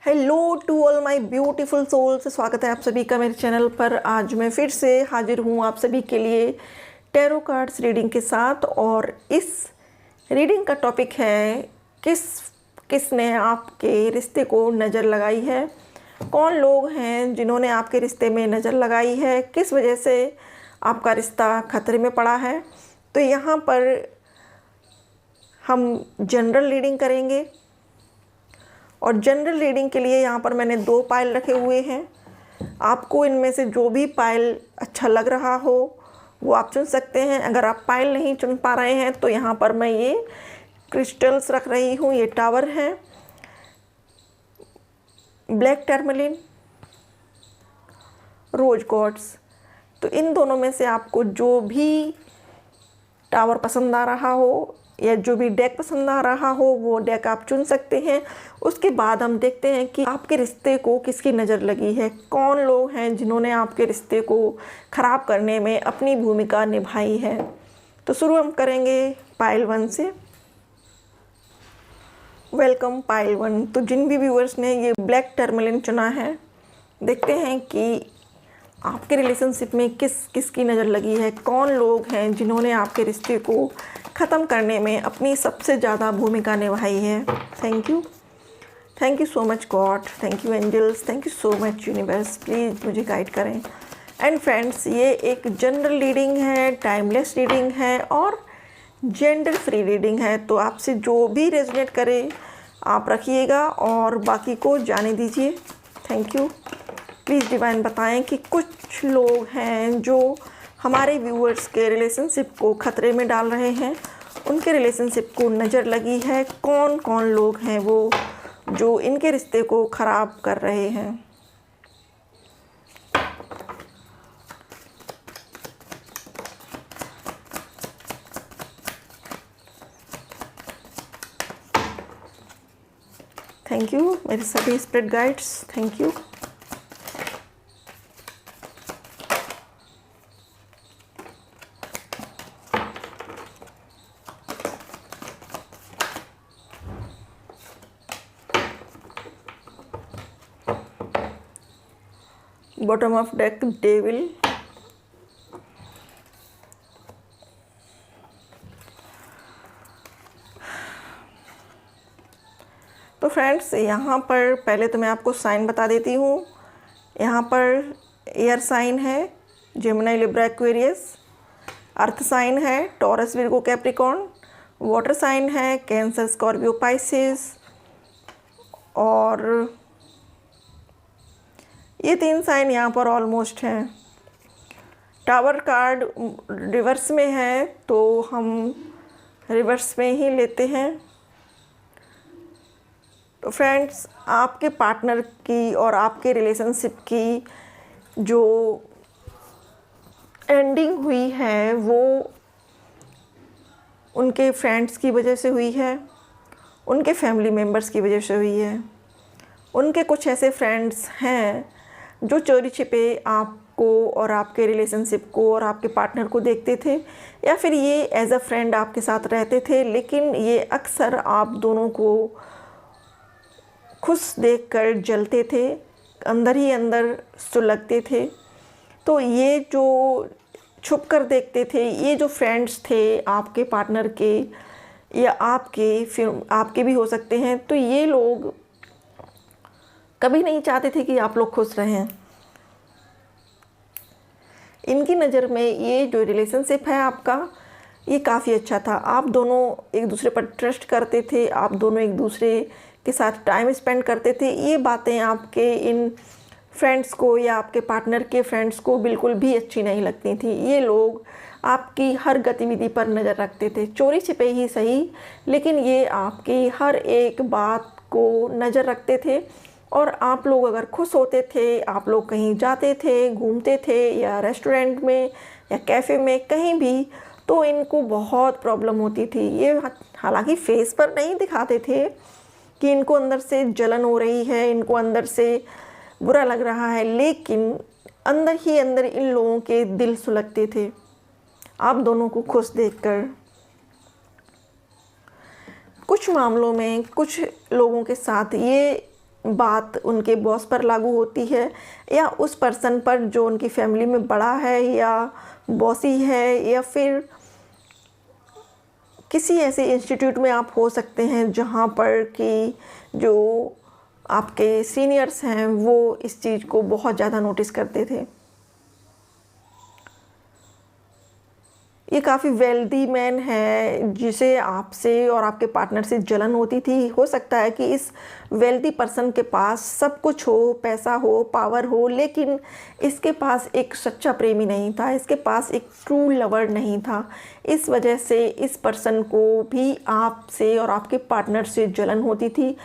Hello to all my beautiful souls, स्वागत है आप सभी का मेरे चैनल पर। आज मैं फिर से हाजिर हूँ आप सभी के लिए टैरो कार्ड्स रीडिंग के साथ। और इस रीडिंग का टॉपिक है किसने आपके रिश्ते को नज़र लगाई है। कौन लोग हैं जिन्होंने आपके रिश्ते में नज़र लगाई है, किस वजह से आपका रिश्ता खतरे में पड़ा है। तो यहाँ पर हम जनरल रीडिंग करेंगे और जनरल रीडिंग के लिए यहाँ पर मैंने 2 पाइल रखे हुए हैं। आपको इनमें से जो भी पाइल अच्छा लग रहा हो वो आप चुन सकते हैं। अगर आप पाइल नहीं चुन पा रहे हैं तो यहाँ पर मैं ये क्रिस्टल्स रख रही हूँ। ये टावर है, ब्लैक टर्मलिन, रोज गॉड्स। तो इन दोनों में से आपको जो भी टावर पसंद आ रहा हो या जो भी डेक पसंद आ रहा हो वो डेक आप चुन सकते हैं। उसके बाद हम देखते हैं कि आपके रिश्ते को किसकी नज़र लगी है, कौन लोग हैं जिन्होंने आपके रिश्ते को ख़राब करने में अपनी भूमिका निभाई है। तो शुरू हम करेंगे पाइल 1 से। Welcome pile 1। तो जिन भी व्यूअर्स ने ये ब्लैक टर्मलिन चुना है, देखते हैं कि आपके रिलेशनशिप में किसकी नज़र लगी है, कौन लोग हैं जिन्होंने आपके रिश्ते को ख़त्म करने में अपनी सबसे ज़्यादा भूमिका निभाई है। Thank you so much God, thank you angels, thank you so much universe. Please मुझे गाइड करें। एंड फ्रेंड्स, ये एक जनरल रीडिंग है, टाइमलेस रीडिंग है और जेंडर फ्री रीडिंग है। तो आपसे जो भी रेजोनेट करे आप रखिएगा और बाकी को जाने दीजिए। Thank you. प्लीज़ डिवाइन बताएं कि कुछ लोग हैं जो हमारे व्यूअर्स के रिलेशनशिप को ख़तरे में डाल रहे हैं, उनके रिलेशनशिप को नज़र लगी है। कौन कौन लोग हैं वो जो इनके रिश्ते को ख़राब कर रहे हैं। थैंक यू मेरे सभी spirit guides, thank you. Bottom of deck devil, तो फ्रेंड्स यहाँ पर पहले तो मैं आपको साइन बता देती हूँ। यहाँ पर एयर साइन है Gemini Libra Aquarius, earth sign है Taurus Virgo Capricorn, water sign है कैंसर स्कॉर्पियो पाइसिस, और ये 3 साइन यहाँ पर ऑलमोस्ट हैं। टावर कार्ड रिवर्स में है तो हम रिवर्स में ही लेते हैं। तो फ्रेंड्स, आपके पार्टनर की और आपके रिलेशनशिप की जो एंडिंग हुई है वो उनके फ्रेंड्स की वजह से हुई है, उनके फैमिली मेम्बर्स की वजह से हुई है। उनके कुछ ऐसे फ्रेंड्स हैं जो चोरी छिपे आपको और आपके रिलेशनशिप को और आपके पार्टनर को देखते थे, या फिर ये एज अ फ्रेंड आपके साथ रहते थे, लेकिन ये अक्सर आप दोनों को खुश देखकर जलते थे, अंदर ही अंदर सुलगते थे। तो ये जो छुप कर देखते थे, ये जो फ्रेंड्स थे आपके पार्टनर के या आपके भी हो सकते हैं, तो ये लोग कभी नहीं चाहते थे कि आप लोग खुश रहें। इनकी नज़र में ये जो रिलेशनशिप है आपका, ये काफ़ी अच्छा था। आप दोनों एक दूसरे पर ट्रस्ट करते थे, आप दोनों एक दूसरे के साथ टाइम स्पेंड करते थे। ये बातें आपके इन फ्रेंड्स को या आपके पार्टनर के फ्रेंड्स को बिल्कुल भी अच्छी नहीं लगती थी। ये लोग आपकी हर गतिविधि पर नज़र रखते थे, चोरी छिपे ही सही, लेकिन ये आपकी हर एक बात को नज़र रखते थे। और आप लोग अगर खुश होते थे, आप लोग कहीं जाते थे, घूमते थे या रेस्टोरेंट में या कैफ़े में कहीं भी, तो इनको बहुत प्रॉब्लम होती थी। ये हालांकि फेस पर नहीं दिखाते थे कि इनको अंदर से जलन हो रही है, इनको अंदर से बुरा लग रहा है, लेकिन अंदर ही अंदर इन लोगों के दिल सुलगते थे आप दोनों को खुश देखकर। कुछ मामलों में कुछ लोगों के साथ ये बात उनके बॉस पर लागू होती है या उस पर्सन पर जो उनकी फैमिली में बड़ा है या बॉसी है, या फिर किसी ऐसे इंस्टीट्यूट में आप हो सकते हैं जहाँ पर कि जो आपके सीनियर्स हैं वो इस चीज़ को बहुत ज़्यादा नोटिस करते थे। ये काफ़ी वेल्दी मैन है जिसे आपसे और आपके पार्टनर से जलन होती थी। हो सकता है कि इस वेल्दी पर्सन के पास सब कुछ हो, पैसा हो, पावर हो, लेकिन इसके पास एक सच्चा प्रेमी नहीं था, इसके पास एक ट्रू लवर नहीं था। इस वजह से इस पर्सन को भी आपसे और आपके पार्टनर से जलन होती थी।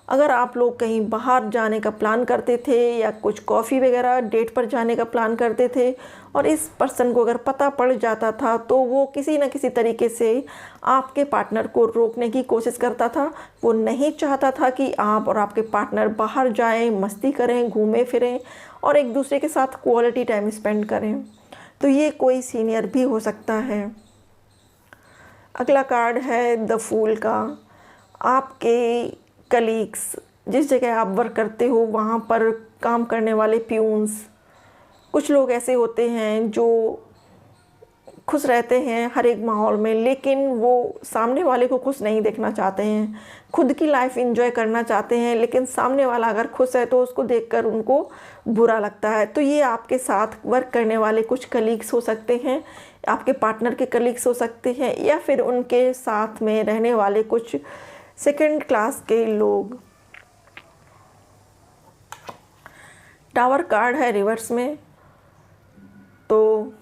अगर आप लोग कहीं बाहर जाने का प्लान करते थे या कुछ कॉफ़ी वगैरह डेट पर जाने का प्लान करते थे और इस पर्सन को अगर पता पड़ जाता था तो वो किसी न किसी तरीके से आपके पार्टनर को रोकने की कोशिश करता था। वो नहीं चाहता था कि आप और आपके पार्टनर बाहर जाएं, मस्ती करें, घूमें फिरें और एक दूसरे के साथ क्वालिटी टाइम स्पेंड करें। तो ये कोई सीनियर भी हो सकता है। अगला कार्ड है द फूल का। आपके कलीग्स, जिस जगह आप वर्क करते हो वहाँ पर काम करने वाले प्यून्स, कुछ लोग ऐसे होते हैं जो खुश रहते हैं हर एक माहौल में, लेकिन वो सामने वाले को खुश नहीं देखना चाहते हैं, खुद की लाइफ एंजॉय करना चाहते हैं, लेकिन सामने वाला अगर खुश है तो उसको देखकर उनको बुरा लगता है। तो ये आपके साथ वर्क करने वाले कुछ कलीग्स हो सकते हैं, आपके पार्टनर के कलीग्स हो सकते हैं, या फिर उनके साथ में रहने वाले कुछ सेकंड क्लास के लोग। टावर कार्ड है रिवर्स में। तो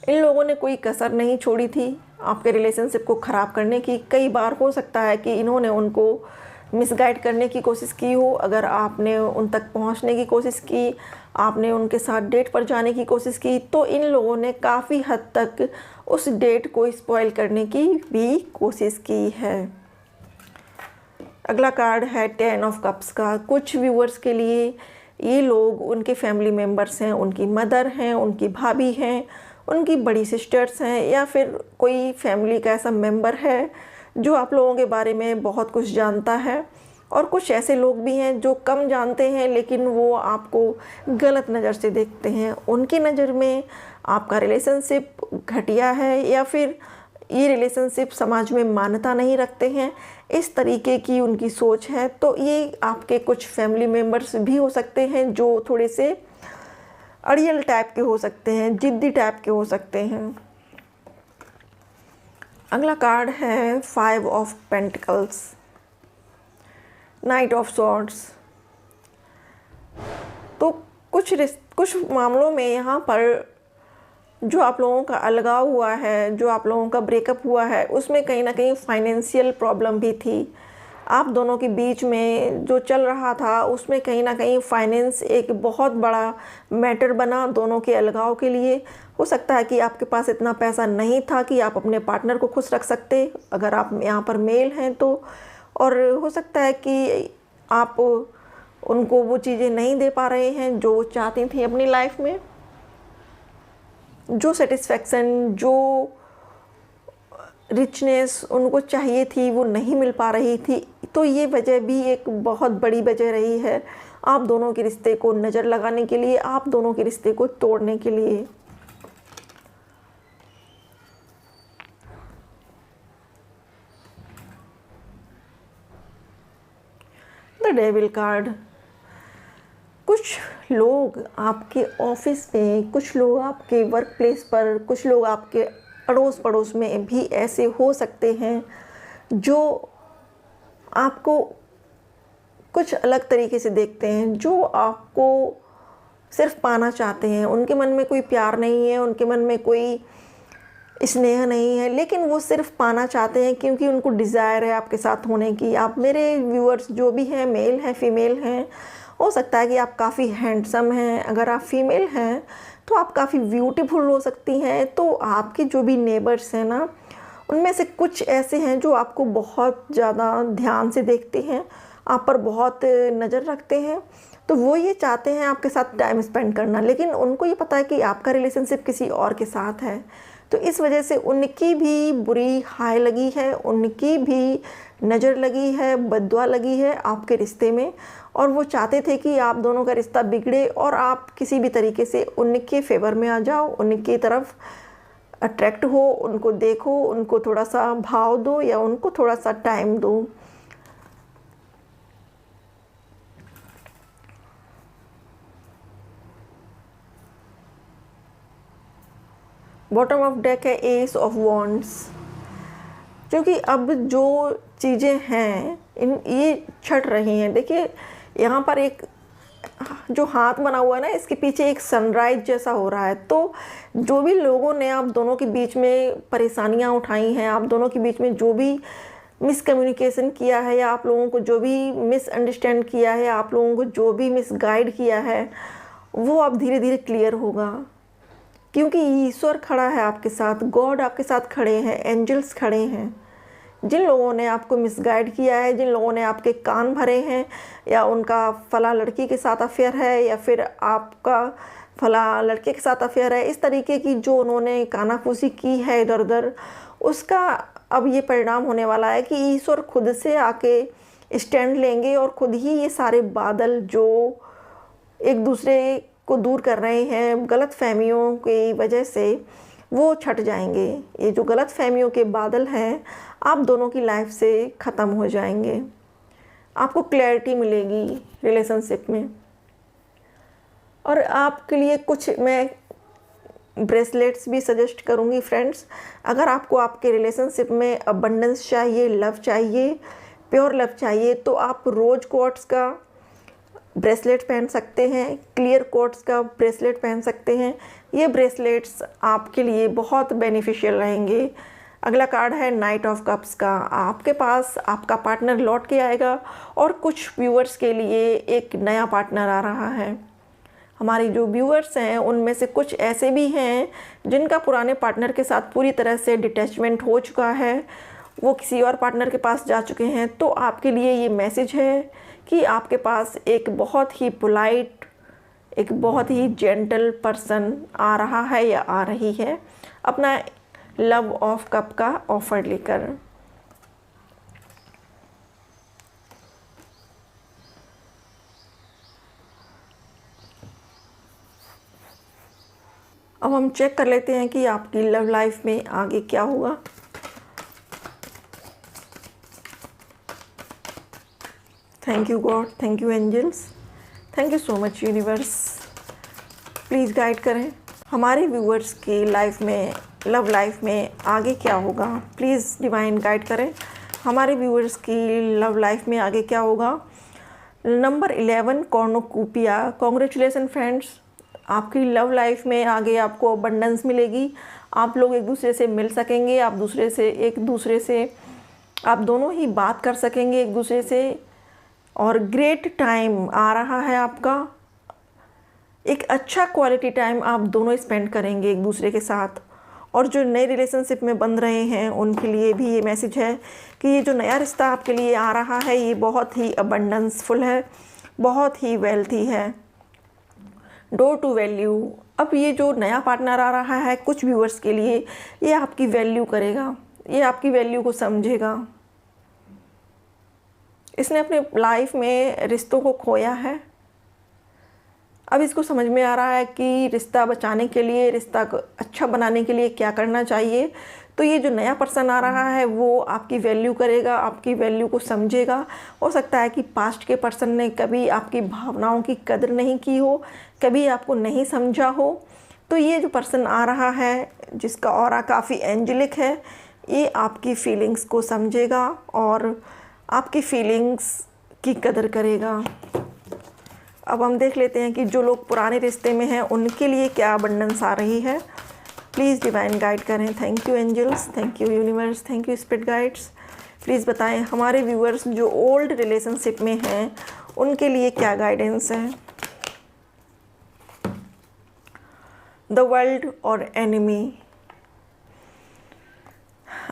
इन लोगों ने कोई कसर नहीं छोड़ी थी आपके रिलेशनशिप को ख़राब करने की। कई बार हो सकता है कि इन्होंने उनको मिसगाइड करने की कोशिश की हो। अगर आपने उन तक पहुंचने की कोशिश की, आपने उनके साथ डेट पर जाने की कोशिश की, तो इन लोगों ने काफ़ी हद तक उस डेट को स्पॉइल करने की भी कोशिश की है। अगला कार्ड है 10 ऑफ कप्स का। कुछ व्यूअर्स के लिए ये लोग उनके फैमिली मेम्बर्स हैं, उनकी मदर हैं, उनकी भाभी हैं, उनकी बड़ी सिस्टर्स हैं, या फिर कोई फैमिली का ऐसा मेंबर है जो आप लोगों के बारे में बहुत कुछ जानता है। और कुछ ऐसे लोग भी हैं जो कम जानते हैं लेकिन वो आपको गलत नज़र से देखते हैं। उनकी नज़र में आपका रिलेशनशिप घटिया है या फिर ये रिलेशनशिप समाज में मान्यता नहीं रखते हैं, इस तरीके की उनकी सोच है। तो ये आपके कुछ फैमिली मेम्बर्स भी हो सकते हैं जो थोड़े से अड़ियल टाइप के हो सकते हैं, जिद्दी टाइप के हो सकते हैं। अगला कार्ड है 5 of pentacles, night of swords. तो कुछ मामलों में यहाँ पर जो आप लोगों का अलगाव हुआ है, जो आप लोगों का ब्रेकअप हुआ है, उसमें कहीं ना कहीं फाइनेंशियल प्रॉब्लम भी थी। आप दोनों के बीच में जो चल रहा था उसमें कहीं ना कहीं फाइनेंस एक बहुत बड़ा मैटर बना दोनों के अलगाव के लिए। हो सकता है कि आपके पास इतना पैसा नहीं था कि आप अपने पार्टनर को खुश रख सकते, अगर आप यहाँ पर मेल हैं तो। और हो सकता है कि आप उनको वो चीज़ें नहीं दे पा रहे हैं जो चाहती थी अपनी लाइफ में। जो सेटिस्फैक्शन, जो रिचनेस उनको चाहिए थी वो नहीं मिल पा रही थी। तो ये वजह भी एक बहुत बड़ी वजह रही है आप दोनों के रिश्ते को नज़र लगाने के लिए, आप दोनों के रिश्ते को तोड़ने के लिए। The devil card. कुछ लोग आपके ऑफिस में, कुछ लोग आपके वर्क प्लेस पर, कुछ लोग आपके अड़ोस पड़ोस में भी ऐसे हो सकते हैं जो आपको कुछ अलग तरीके से देखते हैं, जो आपको सिर्फ पाना चाहते हैं। उनके मन में कोई प्यार नहीं है, उनके मन में कोई स्नेह नहीं है, लेकिन वो सिर्फ पाना चाहते हैं क्योंकि उनको डिज़ायर है आपके साथ होने की। आप मेरे व्यूअर्स जो भी हैं, मेल हैं, फीमेल हैं, हो सकता है कि आप काफ़ी हैंडसम हैं। अगर आप फीमेल हैं तो आप काफ़ी ब्यूटीफुल हो सकती हैं। तो आपके जो भी नेबर्स हैं ना, उनमें से कुछ ऐसे हैं जो आपको बहुत ज़्यादा ध्यान से देखते हैं, आप पर बहुत नज़र रखते हैं। तो वो ये चाहते हैं आपके साथ टाइम स्पेंड करना, लेकिन उनको ये पता है कि आपका रिलेशनशिप किसी और के साथ है। तो इस वजह से उनकी भी बुरी हाय लगी है, उनकी भी नज़र लगी है, बद्दुआ लगी है आपके रिश्ते में, और वो चाहते थे कि आप दोनों का रिश्ता बिगड़े और आप किसी भी तरीके से उनके फेवर में आ जाओ, उनकी तरफ अट्रैक्ट हो, उनको देखो, उनको थोड़ा सा भाव दो या उनको थोड़ा सा टाइम दो। बॉटम ऑफ डेक है एस ऑफ वॉन्ड्स, क्योंकि अब जो चीज़ें हैं ये छट रही हैं। देखिए यहाँ पर एक जो हाथ बना हुआ है ना, इसके पीछे एक सनराइज जैसा हो रहा है। तो जो भी लोगों ने आप दोनों के बीच में परेशानियाँ उठाई हैं, आप दोनों के बीच में जो भी मिसकम्युनिकेशन किया है या आप लोगों को जो भी मिसअंडरस्टैंड किया है, आप लोगों को जो भी मिसगाइड किया है, वो अब धीरे धीरे क्लियर होगा, क्योंकि ईश्वर खड़ा है आपके साथ, गॉड आपके साथ खड़े हैं, एंजल्स खड़े हैं। जिन लोगों ने आपको मिसगाइड किया है, जिन लोगों ने आपके कान भरे हैं, या उनका फला लड़की के साथ अफेयर है या फिर आपका फला लड़के के साथ अफेयर है, इस तरीके की जो उन्होंने कानाफूसी की है इधर उधर, उसका अब ये परिणाम होने वाला है कि ईश्वर खुद से आके स्टैंड लेंगे और खुद ही ये सारे बादल जो एक दूसरे को दूर कर रहे हैं गलत फहमियों की वजह से, वो छट जाएंगे। ये जो गलत फहमियों के बादल हैं आप दोनों की लाइफ से ख़त्म हो जाएंगे, आपको क्लैरिटी मिलेगी रिलेशनशिप में। और आपके लिए कुछ मैं ब्रेसलेट्स भी सजेस्ट करूँगी फ्रेंड्स। अगर आपको आपके रिलेशनशिप में अबंडेंस चाहिए, लव चाहिए, प्योर लव चाहिए, तो आप रोज क्वार्ट्स का ब्रेसलेट पहन सकते हैं, क्लियर क्वार्ट्स का ब्रेसलेट पहन सकते हैं। ये ब्रेसलेट्स आपके लिए बहुत बेनिफिशियल रहेंगे। अगला कार्ड है नाइट ऑफ कप्स का। आपके पास आपका पार्टनर लौट के आएगा और कुछ व्यूअर्स के लिए एक नया पार्टनर आ रहा है। हमारी जो व्यूअर्स हैं उनमें से कुछ ऐसे भी हैं जिनका पुराने पार्टनर के साथ पूरी तरह से डिटैचमेंट हो चुका है, वो किसी और पार्टनर के पास जा चुके हैं। तो आपके लिए ये मैसेज है कि आपके पास एक बहुत ही पोलाइट, एक बहुत ही जेंटल पर्सन आ रहा है या आ रही है अपना लव ऑफ कप का ऑफर लेकर। अब हम चेक कर लेते हैं कि आपकी लव लाइफ में आगे क्या होगा। Thank you God, thank you angels, thank you so much universe. Please guide करें हमारे व्यूअर्स की लाइफ में, लव लाइफ में आगे क्या होगा। प्लीज़ डिवाइन गाइड करें हमारे व्यूअर्स की लव लाइफ में आगे क्या होगा। नंबर 11 कॉर्नोकोपिया। कॉन्ग्रेचुलेसन फ्रेंड्स, आपकी लव लाइफ में आगे आपको अबंडेंस मिलेगी। आप लोग एक दूसरे से मिल सकेंगे, आप दोनों ही बात कर सकेंगे एक दूसरे से, और ग्रेट टाइम आ रहा है आपका। एक अच्छा क्वालिटी टाइम आप दोनों स्पेंड करेंगे एक दूसरे के साथ। और जो नए रिलेशनशिप में बन रहे हैं उनके लिए भी ये मैसेज है कि ये जो नया रिश्ता आपके लिए आ रहा है ये बहुत ही अबंडेंसफुल है, बहुत ही वेल्थी है, डोर टू वैल्यू। अब ये जो नया पार्टनर आ रहा है कुछ व्यूअर्स के लिए ये आपकी वैल्यू करेगा, ये आपकी वैल्यू को समझेगा। इसने अपने लाइफ में रिश्तों को खोया है, अब इसको समझ में आ रहा है कि रिश्ता बचाने के लिए, रिश्ता को अच्छा बनाने के लिए क्या करना चाहिए। तो ये जो नया पर्सन आ रहा है वो आपकी वैल्यू करेगा, आपकी वैल्यू को समझेगा। हो सकता है कि पास्ट के पर्सन ने कभी आपकी भावनाओं की कदर नहीं की हो, कभी आपको नहीं समझा हो। तो ये जो पर्सन आ रहा है जिसका ऑरा काफ़ी एंजेलिक है, ये आपकी फीलिंग्स को समझेगा और आपकी फीलिंग्स की कदर करेगा। अब हम देख लेते हैं कि जो लोग पुराने रिश्ते में हैं उनके लिए क्या अबंडेंस आ रही है। प्लीज़ डिवाइन गाइड करें। Thank you angels, thank you universe, thank you spirit guides. Please बताएं हमारे व्यूअर्स जो ओल्ड रिलेशनशिप में हैं उनके लिए क्या गाइडेंस है। द वर्ल्ड और एनिमी।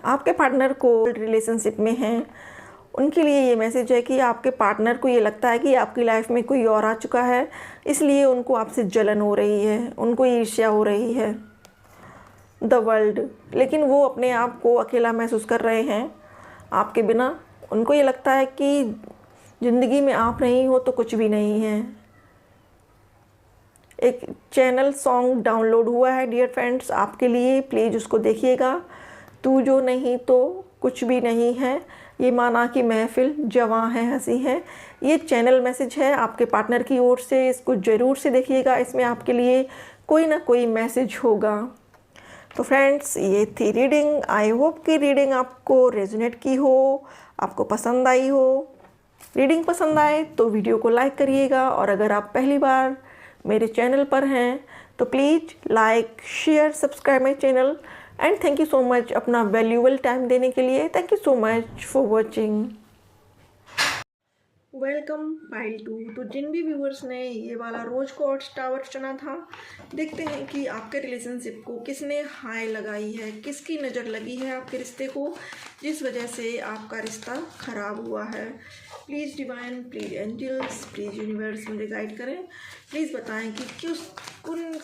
आपके पार्टनर को ओल्ड रिलेशनशिप में हैं उनके लिए ये मैसेज है कि आपके पार्टनर को ये लगता है कि आपकी लाइफ में कोई और आ चुका है, इसलिए उनको आपसे जलन हो रही है, उनको ईर्ष्या हो रही है। द वर्ल्ड, लेकिन वो अपने आप को अकेला महसूस कर रहे हैं आपके बिना। उनको ये लगता है कि ज़िंदगी में आप नहीं हो तो कुछ भी नहीं है। एक चैनल सॉन्ग डाउनलोड हुआ है डियर फ्रेंड्स आपके लिए, प्लीज़ उसको देखिएगा। तू जो नहीं तो कुछ भी नहीं है, ये माना कि महफिल जवां है हंसी है। ये चैनल मैसेज है आपके पार्टनर की ओर से, इसको ज़रूर से देखिएगा, इसमें आपके लिए कोई ना कोई मैसेज होगा। तो फ्रेंड्स ये थी रीडिंग। आई होप कि रीडिंग आपको रेजोनेट की हो, आपको पसंद आई हो। रीडिंग पसंद आए तो वीडियो को लाइक करिएगा, और अगर आप पहली बार मेरे चैनल पर हैं तो please like share subscribe my channel. And thank you so much अपना वैल्यूएबल टाइम देने के लिए। Thank you so much for watching. Welcome file 2। तो जिन भी व्यूअर्स ने ये वाला रोज क्वार्ट्ज टावर चुना था, देखते हैं कि आपके रिलेशनशिप को किसने हाई लगाई है, किसकी नज़र लगी है आपके रिश्ते को, जिस वजह से आपका रिश्ता ख़राब हुआ है। Please divine, please angels, please universe मुझे गाइड करें। प्लीज़ बताएं कि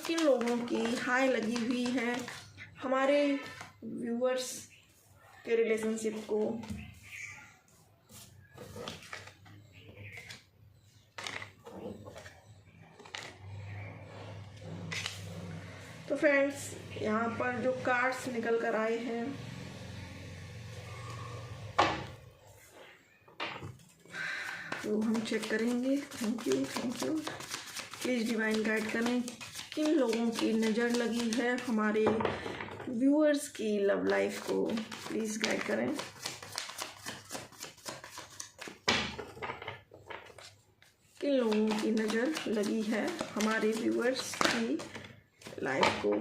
किन लोगों की हाई लगी हुई है हमारे व्यूअर्स के रिलेशनशिप को। तो फ्रेंड्स यहाँ पर जो कार्ड्स निकल कर आए हैं, वो हम चेक करेंगे। Thank you please divine guide करें किन लोगों की नज़र लगी है हमारे व्यूअर्स की लव लाइफ को। प्लीज़ गाइड करें। किन लोगों की नज़र लगी है हमारे व्यूअर्स की लाइफ को।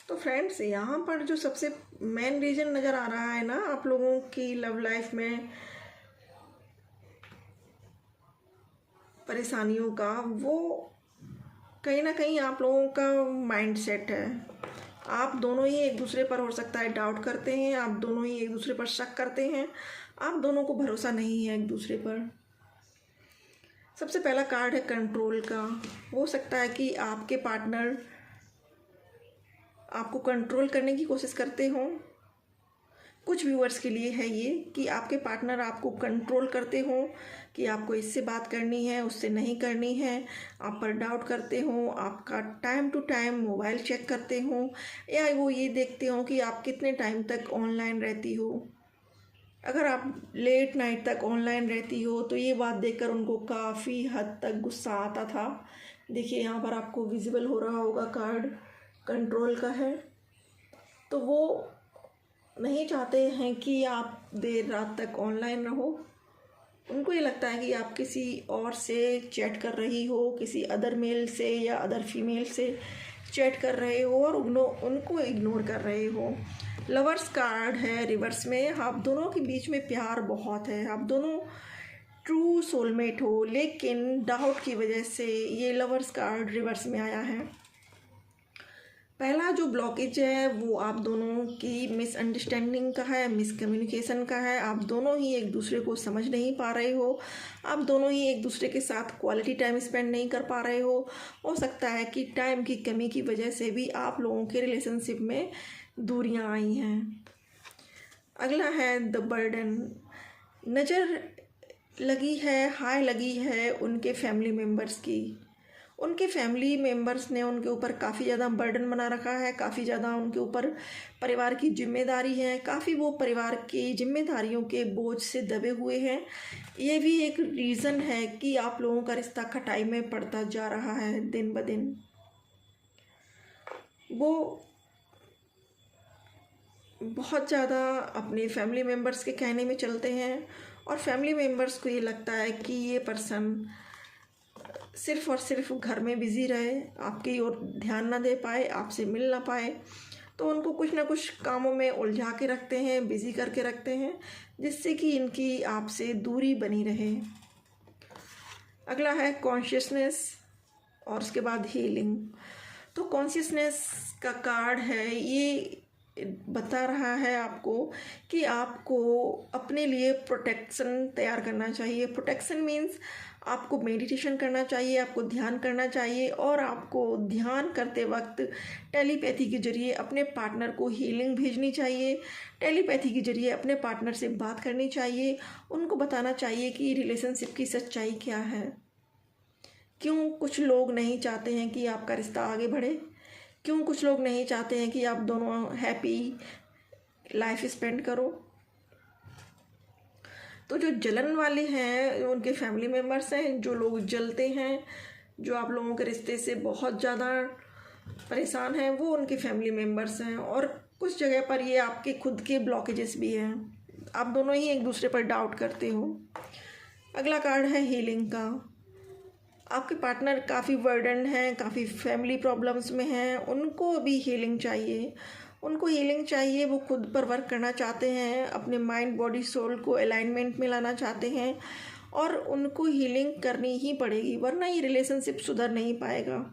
तो फ्रेंड्स यहाँ पर जो सबसे मेन रीज़न नज़र आ रहा है ना आप लोगों की लव लाइफ में परेशानियों का, वो कहीं ना कहीं आप लोगों का माइंड सेट है। आप दोनों ही एक दूसरे पर हो सकता है डाउट करते हैं, आप दोनों ही एक दूसरे पर शक करते हैं, आप दोनों को भरोसा नहीं है एक दूसरे पर। सबसे पहला कार्ड है कंट्रोल का। हो सकता है कि आपके पार्टनर आपको कंट्रोल करने की कोशिश करते हों। कुछ व्यूअर्स के लिए है ये कि आपके पार्टनर आपको कंट्रोल करते हों कि आपको इससे बात करनी है, उससे नहीं करनी है, आप पर डाउट करते हों, आपका time to time mobile check करते हों, या वो ये देखते हों कि आप कितने टाइम तक ऑनलाइन रहती हो। अगर आप लेट नाइट तक ऑनलाइन रहती हो तो ये बात देखकर उनको काफ़ी हद तक गुस्सा आता था। देखिए यहाँ पर आपको विजिबल हो रहा होगा कार्ड कंट्रोल का है। तो वो नहीं चाहते हैं कि आप देर रात तक ऑनलाइन रहो। उनको ये लगता है कि आप किसी और से चैट कर रही हो, किसी अदर मेल से या अदर फीमेल से चैट कर रहे हो और उनको इग्नोर कर रहे हो। लवर्स कार्ड है रिवर्स में। आप दोनों के बीच में प्यार बहुत है, आप दोनों ट्रू सोलमेट हो, लेकिन डाउट की वजह से ये लवर्स कार्ड रिवर्स में आया है। पहला जो ब्लॉकेज है वो आप दोनों की मिसअंडरस्टैंडिंग का है, मिसकम्युनिकेशन का है। आप दोनों ही एक दूसरे को समझ नहीं पा रहे हो, आप दोनों ही एक दूसरे के साथ क्वालिटी टाइम स्पेंड नहीं कर पा रहे हो सकता है कि टाइम की कमी की वजह से भी आप लोगों के रिलेशनशिप में दूरियां आई हैं। अगला है द बर्डन। नज़र लगी है, हाय लगी है उनके फैमिली मेम्बर्स की। उनके फैमिली मेम्बर्स ने उनके ऊपर काफ़ी ज़्यादा बर्डन बना रखा है, काफ़ी ज़्यादा उनके ऊपर परिवार की जिम्मेदारी है, काफ़ी वो परिवार की जिम्मेदारियों के बोझ से दबे हुए हैं। ये भी एक रीज़न है कि आप लोगों का रिश्ता खटाई में पड़ता जा रहा है दिन ब दिन। वो बहुत ज़्यादा अपने फैमिली मेम्बर्स के कहने में चलते हैं और फैमिली मेम्बर्स को ये लगता है कि ये पर्सन सिर्फ़ और सिर्फ घर में बिज़ी रहे, आपकी ओर ध्यान ना दे पाए, आपसे मिल ना पाए। तो उनको कुछ ना कुछ कामों में उलझा के रखते हैं, बिज़ी करके रखते हैं, जिससे कि इनकी आपसे दूरी बनी रहे। अगला है कॉन्शियसनेस और उसके बाद हीलिंग। तो कॉन्शियसनेस का कार्ड है, ये बता रहा है आपको कि आपको अपने लिए प्रोटेक्शन तैयार करना चाहिए। प्रोटेक्शन मीन्स आपको मेडिटेशन करना चाहिए, आपको ध्यान करना चाहिए, और आपको ध्यान करते वक्त टेलीपैथी के जरिए अपने पार्टनर को हीलिंग भेजनी चाहिए। टेलीपैथी के जरिए अपने पार्टनर से बात करनी चाहिए, उनको बताना चाहिए कि रिलेशनशिप की सच्चाई क्या है। क्यों कुछ लोग नहीं चाहते हैं कि आपका रिश्ता आगे बढ़े, क्यों कुछ लोग नहीं चाहते हैं कि आप दोनों हैप्पी लाइफ स्पेंड करो। तो जो जलन वाले हैं उनके फैमिली मेम्बर्स हैं, जो लोग जलते हैं, जो आप लोगों के रिश्ते से बहुत ज़्यादा परेशान हैं, वो उनके फैमिली मेम्बर्स हैं। और कुछ जगह पर ये आपके खुद के ब्लॉकेजेस भी हैं, आप दोनों ही एक दूसरे पर डाउट करते हो। अगला कार्ड है हीलिंग का। आपके पार्टनर काफ़ी बर्डन हैं, काफ़ी फैमिली प्रॉब्लम्स में हैं, उनको अभी हीलिंग चाहिए, उनको हीलिंग चाहिए। वो खुद पर वर्क करना चाहते हैं, अपने माइंड बॉडी सोल को अलाइनमेंट में लाना चाहते हैं, और उनको हीलिंग करनी ही पड़ेगी, वरना ये रिलेशनशिप सुधर नहीं पाएगा।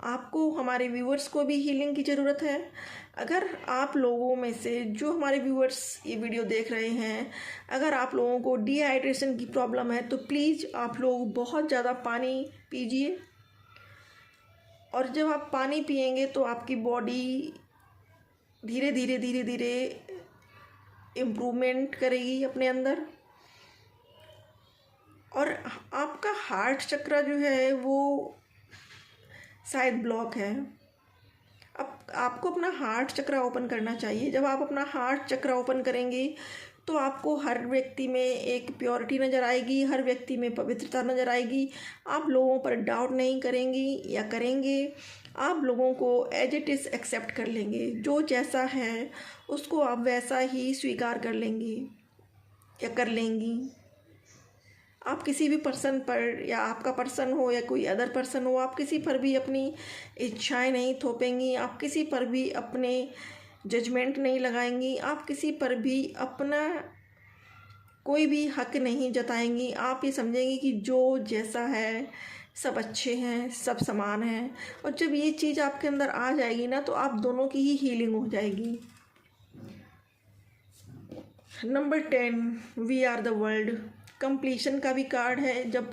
आपको, हमारे व्यूअर्स को भी हीलिंग की ज़रूरत है। अगर आप लोगों में से जो हमारे व्यूअर्स ये वीडियो देख रहे हैं, अगर आप लोगों को डिहाइड्रेशन की प्रॉब्लम है तो प्लीज़ आप लोग बहुत ज़्यादा पानी पीजिए। और जब आप पानी पिएंगे तो आपकी बॉडी धीरे धीरे इम्प्रूवमेंट करेगी अपने अंदर। और आपका हार्ट चक्र जो है वो शायद ब्लॉक है। अब आपको अपना हार्ट चक्र ओपन करना चाहिए। जब आप अपना हार्ट चक्र ओपन करेंगे तो आपको हर व्यक्ति में एक प्योरिटी नज़र आएगी, हर व्यक्ति में पवित्रता नज़र आएगी। आप लोगों पर डाउट नहीं करेंगी या करेंगे, आप लोगों को एज इट इज़ एक्सेप्ट कर लेंगे। जो जैसा है उसको आप वैसा ही स्वीकार कर लेंगी या कर लेंगी। आप किसी भी पर्सन पर, या आपका पर्सन हो या कोई अदर पर्सन हो, आप किसी पर भी अपनी इच्छाएं नहीं थोपेंगी, आप किसी पर भी अपने जजमेंट नहीं लगाएंगी, आप किसी पर भी अपना कोई भी हक नहीं जताएंगी। आप ये समझेंगी कि जो जैसा है सब अच्छे हैं, सब समान हैं। और जब ये चीज़ आपके अंदर आ जाएगी ना, तो आप दोनों की ही हीलिंग हो जाएगी। Number 10, we are the world. Completion का भी कार्ड है। जब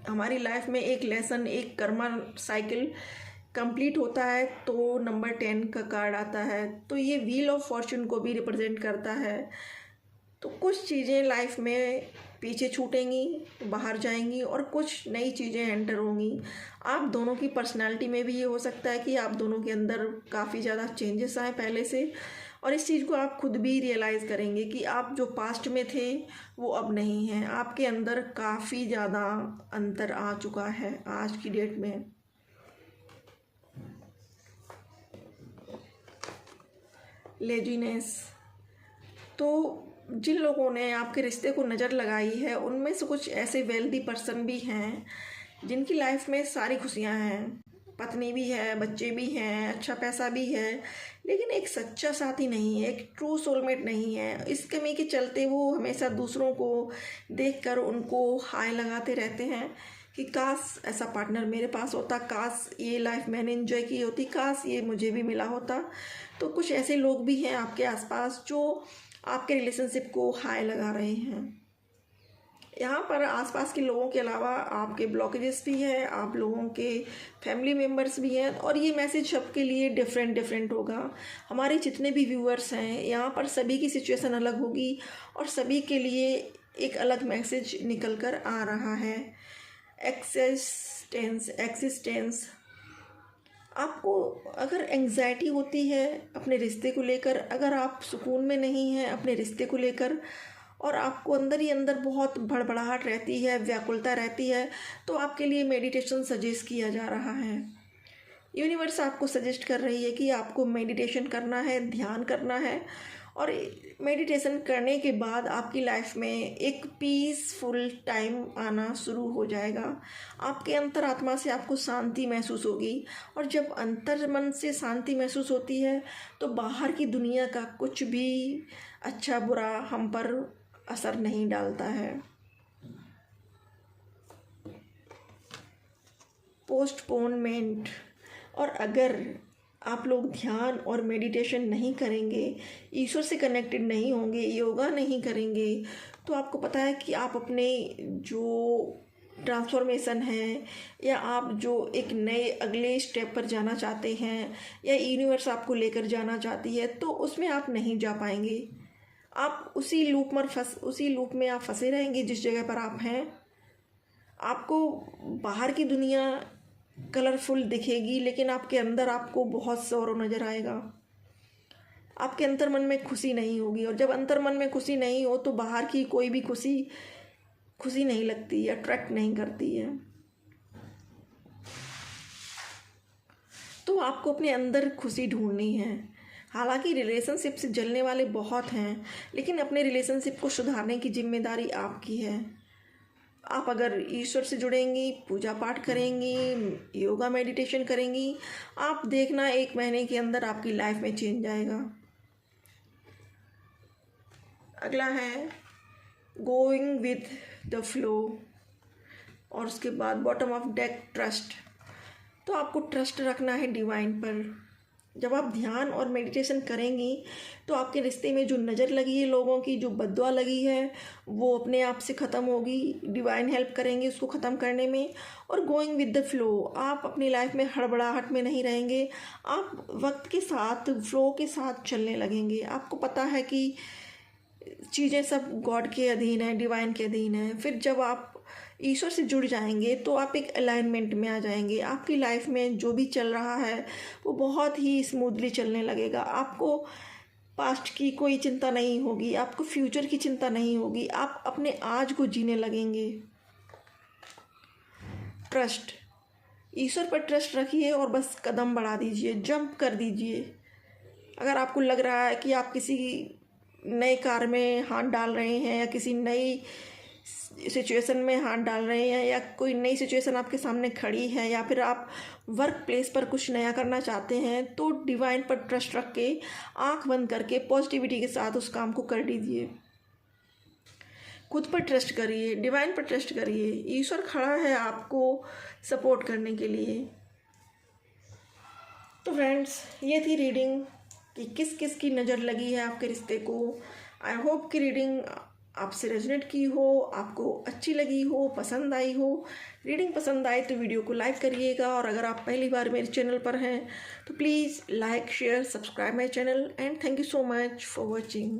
हमारी लाइफ में एक लेसन, एक कर्मा साइकिल कंप्लीट होता है तो नंबर 10 का कार्ड आता है। तो ये व्हील ऑफ फॉर्चून को भी रिप्रेजेंट करता है। तो कुछ चीज़ें लाइफ में पीछे छूटेंगी, बाहर जाएंगी, और कुछ नई चीज़ें एंटर होंगी। आप दोनों की पर्सनालिटी में भी ये हो सकता है कि आप दोनों के अंदर काफ़ी ज़्यादा चेंजेस आए पहले से, और इस चीज़ को आप खुद भी रियलाइज़ करेंगे कि आप जो पास्ट में थे वो अब नहीं हैं। आपके अंदर काफ़ी ज़्यादा अंतर आ चुका है आज की डेट में। लेजीनेस। तो जिन लोगों ने आपके रिश्ते को नज़र लगाई है, उनमें से कुछ ऐसे वेल्दी पर्सन भी हैं जिनकी लाइफ में सारी खुशियां हैं, पत्नी भी है, बच्चे भी हैं, अच्छा पैसा भी है, लेकिन एक सच्चा साथी नहीं है, एक ट्रू सोलमेट नहीं है। इस कमी के चलते वो हमेशा दूसरों को देखकर उनको हाय लगाते रहते हैं कि काश ऐसा पार्टनर मेरे पास होता, काश ये लाइफ मैंने एंजॉय की होती, काश ये मुझे भी मिला होता। तो कुछ ऐसे लोग भी हैं आपके आसपास जो आपके रिलेशनशिप को हाय लगा रहे हैं। यहाँ पर आसपास के लोगों के अलावा आपके ब्लॉकेजेस भी हैं, आप लोगों के फैमिली मेम्बर्स भी हैं, और ये मैसेज सबके लिए डिफरेंट होगा। हमारे जितने भी व्यूअर्स हैं यहाँ पर सभी की सिचुएशन अलग होगी और सभी के लिए एक अलग मैसेज निकल कर आ रहा है। एक्सिस्टेंस। आपको अगर एंग्जाइटी होती है अपने रिश्ते को लेकर, अगर आप सुकून में नहीं हैं अपने रिश्ते को लेकर, और आपको अंदर ही अंदर बहुत भड़बड़ाहट रहती है, व्याकुलता रहती है, तो आपके लिए मेडिटेशन सजेस्ट किया जा रहा है। यूनिवर्स आपको सजेस्ट कर रही है कि आपको मेडिटेशन करना है, ध्यान करना है, और मेडिटेशन करने के बाद आपकी लाइफ में एक पीसफुल टाइम आना शुरू हो जाएगा। आपके अंतरात्मा से आपको शांति महसूस होगी, और जब अंतर मन से शांति महसूस होती है तो बाहर की दुनिया का कुछ भी अच्छा बुरा हम पर असर नहीं डालता है। पोस्टपोनमेंट, और अगर आप लोग ध्यान और मेडिटेशन नहीं करेंगे, ईश्वर से कनेक्टेड नहीं होंगे, योगा नहीं करेंगे, तो आपको पता है कि आप अपने जो ट्रांसफॉर्मेशन है, या आप जो एक नए अगले स्टेप पर जाना चाहते हैं, या यूनिवर्स आपको लेकर जाना चाहती है, तो उसमें आप नहीं जा पाएंगे। आप उसी लूप में आप फंसे रहेंगे जिस जगह पर आप हैं। आपको बाहर की दुनिया कलरफुल दिखेगी, लेकिन आपके अंदर आपको बहुत सौरो नज़र आएगा। आपके अंतर मन में खुशी नहीं होगी, और जब अंतर मन में खुशी नहीं हो तो बाहर की कोई भी खुशी नहीं लगती, अट्रैक्ट नहीं करती है। तो आपको अपने अंदर खुशी ढूंढनी है। हालांकि रिलेशनशिप से जलने वाले बहुत हैं, लेकिन अपने रिलेशनशिप को सुधारने की जिम्मेदारी आपकी है। आप अगर ईश्वर से जुड़ेंगी, पूजा पाठ करेंगी, योगा मेडिटेशन करेंगी, आप देखना 1 महीने के अंदर आपकी लाइफ में चेंज आएगा। अगला है गोइंग विद द फ्लो, और उसके बाद बॉटम ऑफ डेक ट्रस्ट। तो आपको ट्रस्ट रखना है डिवाइन पर। जब आप ध्यान और मेडिटेशन करेंगी तो आपके रिश्ते में जो नज़र लगी है लोगों की, जो बद्दुआ लगी है, वो अपने आप से ख़त्म होगी। डिवाइन हेल्प करेंगे उसको ख़त्म करने में। और गोइंग विद द फ्लो, आप अपनी लाइफ में हड़बड़ाहट में नहीं रहेंगे। आप वक्त के साथ, फ्लो के साथ चलने लगेंगे। आपको पता है कि चीज़ें सब गॉड के अधीन है, डिवाइन के अधीन है। फिर जब आप ईश्वर से जुड़ जाएंगे तो आप एक अलाइनमेंट में आ जाएंगे। आपकी लाइफ में जो भी चल रहा है वो बहुत ही स्मूथली चलने लगेगा। आपको पास्ट की कोई चिंता नहीं होगी, आपको फ्यूचर की चिंता नहीं होगी। आप अपने आज को जीने लगेंगे। ट्रस्ट, ईश्वर पर ट्रस्ट रखिए और बस कदम बढ़ा दीजिए, जंप कर दीजिए। अगर आपको लग रहा है कि आप किसी नए कार में हाथ डाल रहे हैं, या किसी नई सिचुएशन में हाथ डाल रहे हैं, या कोई नई सिचुएशन आपके सामने खड़ी है, या फिर आप वर्क प्लेस पर कुछ नया करना चाहते हैं, तो डिवाइन पर ट्रस्ट रख के, आंख बंद करके पॉजिटिविटी के साथ उस काम को कर दीजिए। खुद पर ट्रस्ट करिए, डिवाइन पर ट्रस्ट करिए। ईश्वर खड़ा है आपको सपोर्ट करने के लिए। तो फ्रेंड्स, ये थी रीडिंग कि किस किस की नज़र लगी है आपके रिश्ते को। आई होप कि रीडिंग आपसे रेजोनेट की हो, आपको अच्छी लगी हो, पसंद आई हो। रीडिंग पसंद आए तो वीडियो को लाइक करिएगा, और अगर आप पहली बार मेरे चैनल पर हैं तो please like, share, subscribe my channel, and thank you so much for watching.